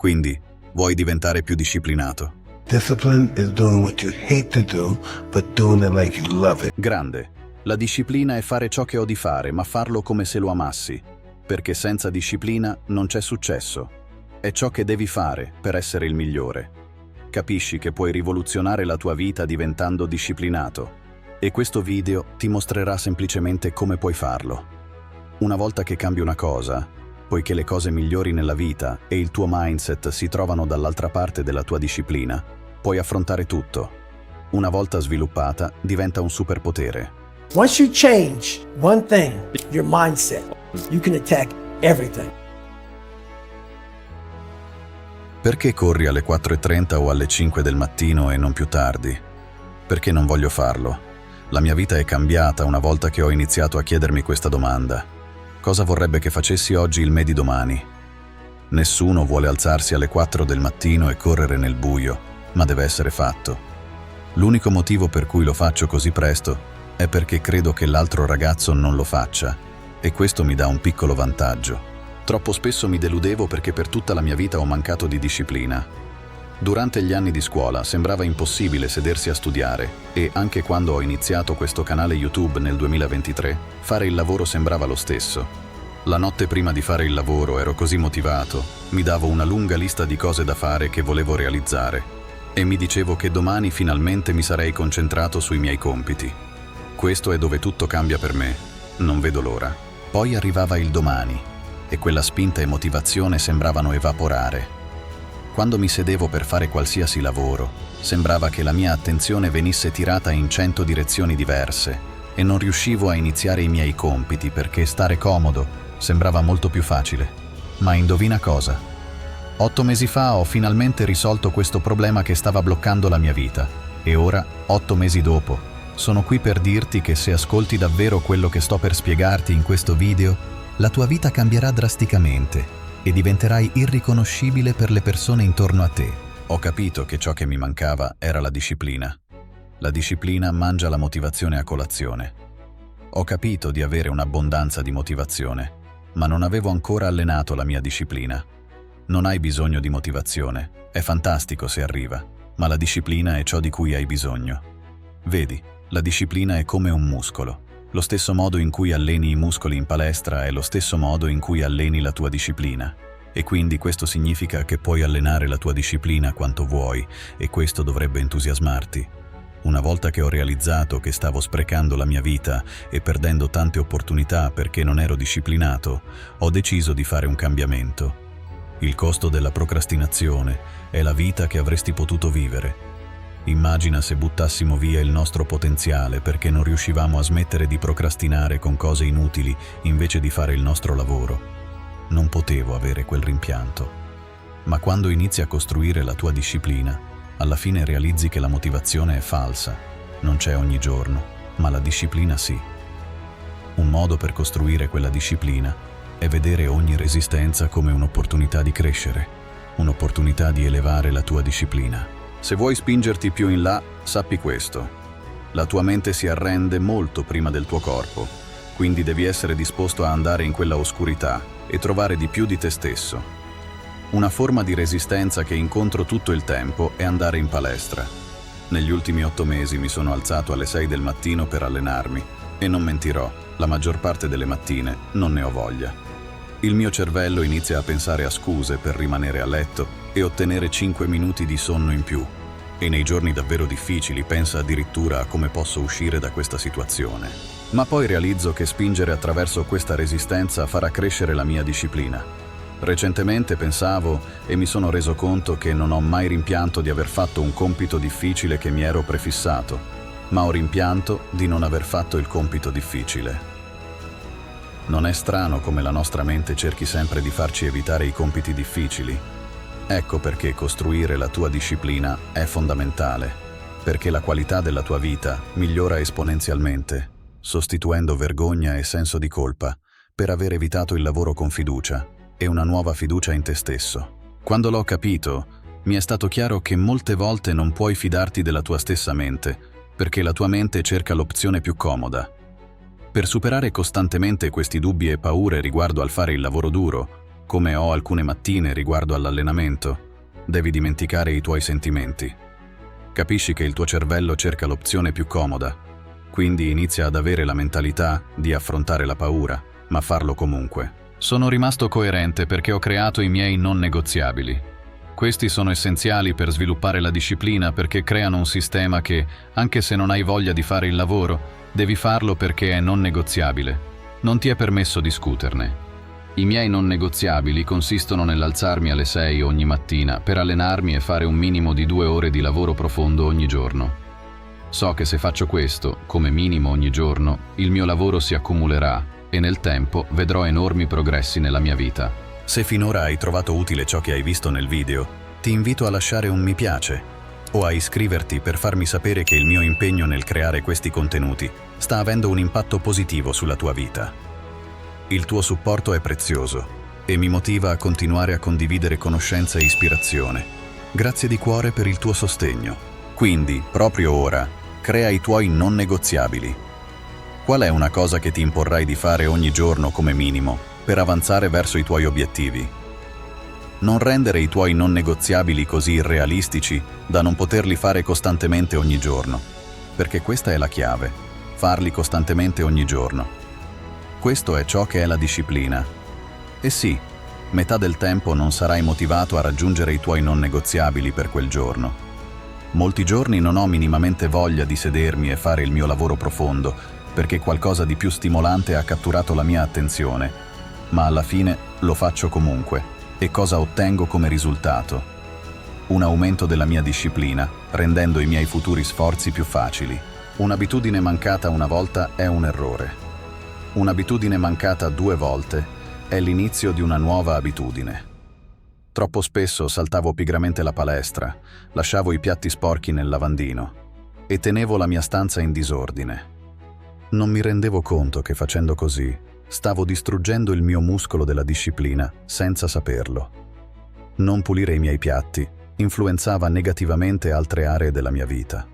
Quindi, vuoi diventare più disciplinato? Discipline is doing what you hate to do, but doing it like you love it. Grande. La disciplina è fare ciò che ho di fare, ma farlo come se lo amassi. Perché senza disciplina non c'è successo. È ciò che devi fare per essere il migliore. Capisci che puoi rivoluzionare la tua vita diventando disciplinato. E questo video ti mostrerà semplicemente come puoi farlo. Una volta che cambi una cosa, poiché le cose migliori nella vita e il tuo mindset si trovano dall'altra parte della tua disciplina, puoi affrontare tutto. Una volta sviluppata, diventa un superpotere. Once you change one thing, your mindset, you can attack everything. Perché corri alle 4:30 o alle 5 del mattino e non più tardi? Perché non voglio farlo. La mia vita è cambiata una volta che ho iniziato a chiedermi questa domanda. Cosa vorrebbe che facessi oggi il me di domani? Nessuno vuole alzarsi alle 4 del mattino e correre nel buio, ma deve essere fatto. L'unico motivo per cui lo faccio così presto è perché credo che l'altro ragazzo non lo faccia, e questo mi dà un piccolo vantaggio. Troppo spesso mi deludevo perché per tutta la mia vita ho mancato di disciplina. Durante gli anni di scuola sembrava impossibile sedersi a studiare e, anche quando ho iniziato questo canale YouTube nel 2023, fare il lavoro sembrava lo stesso. La notte prima di fare il lavoro ero così motivato, mi davo una lunga lista di cose da fare che volevo realizzare e mi dicevo che domani finalmente mi sarei concentrato sui miei compiti. Questo è dove tutto cambia per me, non vedo l'ora. Poi arrivava il domani e quella spinta e motivazione sembravano evaporare. Quando mi sedevo per fare qualsiasi lavoro, sembrava che la mia attenzione venisse tirata in 100 direzioni diverse e non riuscivo a iniziare i miei compiti perché stare comodo sembrava molto più facile. Ma indovina cosa? 8 mesi fa ho finalmente risolto questo problema che stava bloccando la mia vita e ora, 8 mesi dopo, sono qui per dirti che se ascolti davvero quello che sto per spiegarti in questo video, la tua vita cambierà drasticamente e diventerai irriconoscibile per le persone intorno a te. Ho capito che ciò che mi mancava era la disciplina. La disciplina mangia la motivazione a colazione. Ho capito di avere un'abbondanza di motivazione, ma non avevo ancora allenato la mia disciplina. Non hai bisogno di motivazione, è fantastico se arriva, ma la disciplina è ciò di cui hai bisogno. Vedi, la disciplina è come un muscolo. Lo stesso modo in cui alleni i muscoli in palestra è lo stesso modo in cui alleni la tua disciplina. E quindi questo significa che puoi allenare la tua disciplina quanto vuoi e questo dovrebbe entusiasmarti. Una volta che ho realizzato che stavo sprecando la mia vita e perdendo tante opportunità perché non ero disciplinato, ho deciso di fare un cambiamento. Il costo della procrastinazione è la vita che avresti potuto vivere. Immagina se buttassimo via il nostro potenziale perché non riuscivamo a smettere di procrastinare con cose inutili invece di fare il nostro lavoro. Non potevo avere quel rimpianto. Ma quando inizi a costruire la tua disciplina, alla fine realizzi che la motivazione è falsa. Non c'è ogni giorno, ma la disciplina sì. Un modo per costruire quella disciplina è vedere ogni resistenza come un'opportunità di crescere, un'opportunità di elevare la tua disciplina. Se vuoi spingerti più in là, sappi questo. La tua mente si arrende molto prima del tuo corpo, quindi devi essere disposto a andare in quella oscurità e trovare di più di te stesso. Una forma di resistenza che incontro tutto il tempo è andare in palestra. Negli ultimi 8 mesi mi sono alzato alle 6 del mattino per allenarmi e non mentirò, la maggior parte delle mattine non ne ho voglia. Il mio cervello inizia a pensare a scuse per rimanere a letto e ottenere 5 minuti di sonno in più. E nei giorni davvero difficili pensa addirittura a come posso uscire da questa situazione. Ma poi realizzo che spingere attraverso questa resistenza farà crescere la mia disciplina. Recentemente pensavo e mi sono reso conto che non ho mai rimpianto di aver fatto un compito difficile che mi ero prefissato, ma ho rimpianto di non aver fatto il compito difficile. Non è strano come la nostra mente cerchi sempre di farci evitare i compiti difficili. Ecco perché costruire la tua disciplina è fondamentale, perché la qualità della tua vita migliora esponenzialmente, sostituendo vergogna e senso di colpa, per aver evitato il lavoro con fiducia e una nuova fiducia in te stesso. Quando l'ho capito, mi è stato chiaro che molte volte non puoi fidarti della tua stessa mente, perché la tua mente cerca l'opzione più comoda. Per superare costantemente questi dubbi e paure riguardo al fare il lavoro duro, come ho alcune mattine riguardo all'allenamento, devi dimenticare i tuoi sentimenti. Capisci che il tuo cervello cerca l'opzione più comoda, quindi inizia ad avere la mentalità di affrontare la paura, ma farlo comunque. Sono rimasto coerente perché ho creato i miei non negoziabili. Questi sono essenziali per sviluppare la disciplina perché creano un sistema che, anche se non hai voglia di fare il lavoro, devi farlo perché è non negoziabile. Non ti è permesso discuterne. I miei non negoziabili consistono nell'alzarmi alle 6 ogni mattina per allenarmi e fare un minimo di 2 ore di lavoro profondo ogni giorno. So che se faccio questo, come minimo ogni giorno, il mio lavoro si accumulerà e nel tempo vedrò enormi progressi nella mia vita. Se finora hai trovato utile ciò che hai visto nel video, ti invito a lasciare un mi piace o a iscriverti per farmi sapere che il mio impegno nel creare questi contenuti sta avendo un impatto positivo sulla tua vita. Il tuo supporto è prezioso e mi motiva a continuare a condividere conoscenza e ispirazione. Grazie di cuore per il tuo sostegno. Quindi, proprio ora, crea i tuoi non negoziabili. Qual è una cosa che ti imporrai di fare ogni giorno come minimo per avanzare verso i tuoi obiettivi? Non rendere i tuoi non negoziabili così irrealistici da non poterli fare costantemente ogni giorno, perché questa è la chiave, farli costantemente ogni giorno. Questo è ciò che è la disciplina. E sì, metà del tempo non sarai motivato a raggiungere i tuoi non negoziabili per quel giorno. Molti giorni non ho minimamente voglia di sedermi e fare il mio lavoro profondo, perché qualcosa di più stimolante ha catturato la mia attenzione, ma alla fine lo faccio comunque. E cosa ottengo come risultato? Un aumento della mia disciplina, rendendo i miei futuri sforzi più facili. Un'abitudine mancata una volta è un errore. Un'abitudine mancata 2 volte è l'inizio di una nuova abitudine. Troppo spesso saltavo pigramente la palestra, lasciavo i piatti sporchi nel lavandino e tenevo la mia stanza in disordine. Non mi rendevo conto che facendo così stavo distruggendo il mio muscolo della disciplina senza saperlo. Non pulire i miei piatti influenzava negativamente altre aree della mia vita.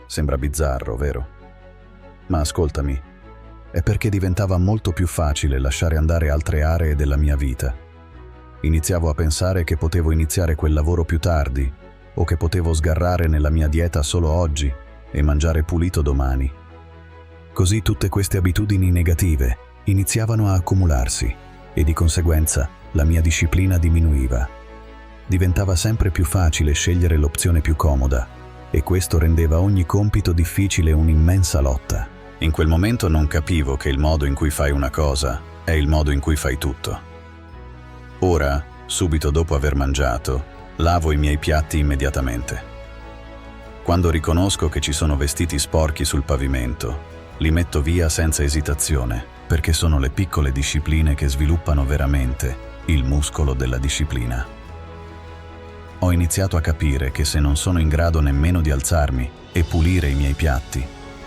Sembra bizzarro, vero? Ma ascoltami, è perché diventava molto più facile lasciare andare altre aree della mia vita. Iniziavo a pensare che potevo iniziare quel lavoro più tardi o che potevo sgarrare nella mia dieta solo oggi e mangiare pulito domani. Così tutte queste abitudini negative iniziavano a accumularsi e di conseguenza la mia disciplina diminuiva. Diventava sempre più facile scegliere l'opzione più comoda e questo rendeva ogni compito difficile un'immensa lotta. In quel momento non capivo che il modo in cui fai una cosa è il modo in cui fai tutto. Ora, subito dopo aver mangiato, lavo i miei piatti immediatamente. Quando riconosco che ci sono vestiti sporchi sul pavimento, li metto via senza esitazione, perché sono le piccole discipline che sviluppano veramente il muscolo della disciplina. Ho iniziato a capire che se non sono in grado nemmeno di alzarmi e pulire i miei piatti,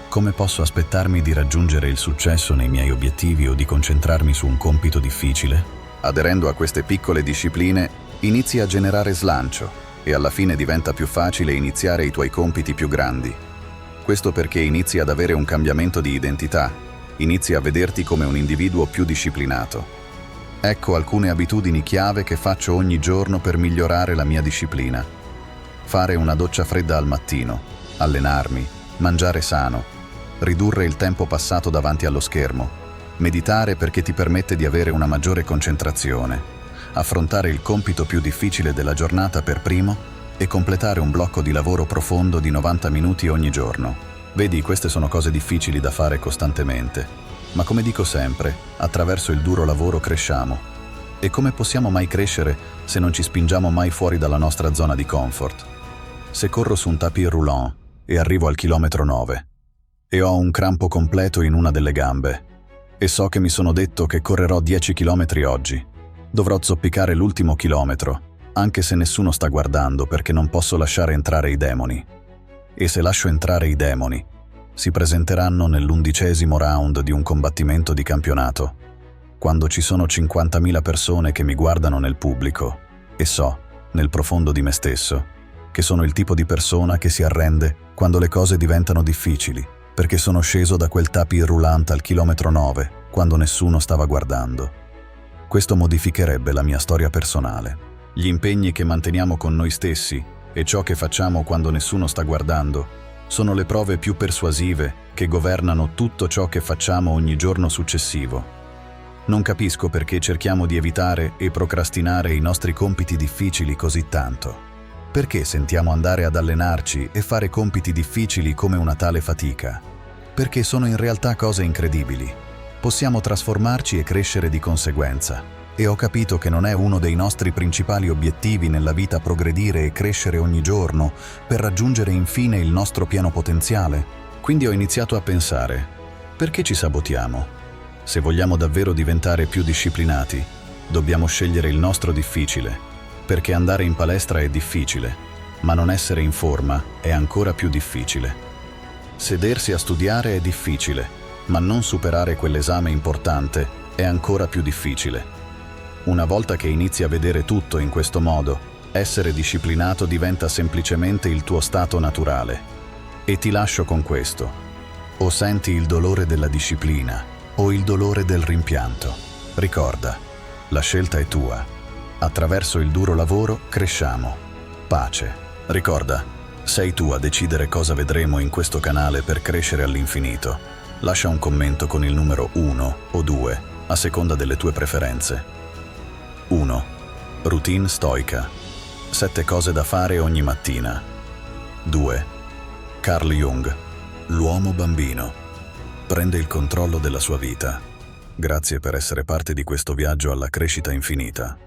come posso aspettarmi di raggiungere il successo nei miei obiettivi o di concentrarmi su un compito difficile? Aderendo a queste piccole discipline, inizi a generare slancio e alla fine diventa più facile iniziare i tuoi compiti più grandi. Questo perché inizi ad avere un cambiamento di identità. Inizi a vederti come un individuo più disciplinato. Ecco alcune abitudini chiave che faccio ogni giorno per migliorare la mia disciplina. Fare una doccia fredda al mattino, allenarmi, mangiare sano, ridurre il tempo passato davanti allo schermo, meditare perché ti permette di avere una maggiore concentrazione, affrontare il compito più difficile della giornata per primo e completare un blocco di lavoro profondo di 90 minuti ogni giorno. Vedi, queste sono cose difficili da fare costantemente, ma come dico sempre, attraverso il duro lavoro cresciamo. E come possiamo mai crescere se non ci spingiamo mai fuori dalla nostra zona di comfort? Se corro su un tapis roulant e arrivo al chilometro 9 e ho un crampo completo in una delle gambe e so che mi sono detto che correrò 10 chilometri oggi, dovrò zoppicare l'ultimo chilometro, anche se nessuno sta guardando perché non posso lasciare entrare i demoni. E se lascio entrare i demoni, si presenteranno nell'11° round di un combattimento di campionato, quando ci sono 50.000 persone che mi guardano nel pubblico e so, nel profondo di me stesso, che sono il tipo di persona che si arrende quando le cose diventano difficili, perché sono sceso da quel tapis roulant al chilometro 9, quando nessuno stava guardando. Questo modificherebbe la mia storia personale. Gli impegni che manteniamo con noi stessi e ciò che facciamo quando nessuno sta guardando sono le prove più persuasive che governano tutto ciò che facciamo ogni giorno successivo. Non capisco perché cerchiamo di evitare e procrastinare i nostri compiti difficili così tanto. Perché sentiamo andare ad allenarci e fare compiti difficili come una tale fatica? Perché sono in realtà cose incredibili. Possiamo trasformarci e crescere di conseguenza. E ho capito che non è uno dei nostri principali obiettivi nella vita progredire e crescere ogni giorno per raggiungere infine il nostro pieno potenziale. Quindi ho iniziato a pensare, perché ci sabotiamo? Se vogliamo davvero diventare più disciplinati, dobbiamo scegliere il nostro difficile, perché andare in palestra è difficile, ma non essere in forma è ancora più difficile. Sedersi a studiare è difficile, ma non superare quell'esame importante è ancora più difficile. Una volta che inizi a vedere tutto in questo modo, essere disciplinato diventa semplicemente il tuo stato naturale. E ti lascio con questo. O senti il dolore della disciplina, o il dolore del rimpianto. Ricorda, la scelta è tua. Attraverso il duro lavoro cresciamo. Pace. Ricorda, sei tu a decidere cosa vedremo in questo canale per crescere all'infinito. Lascia un commento con il numero 1 o 2, a seconda delle tue preferenze. 1. Routine stoica. 7 cose da fare ogni mattina. 2. Carl Jung. L'uomo bambino. Prende il controllo della sua vita. Grazie per essere parte di questo viaggio alla crescita infinita.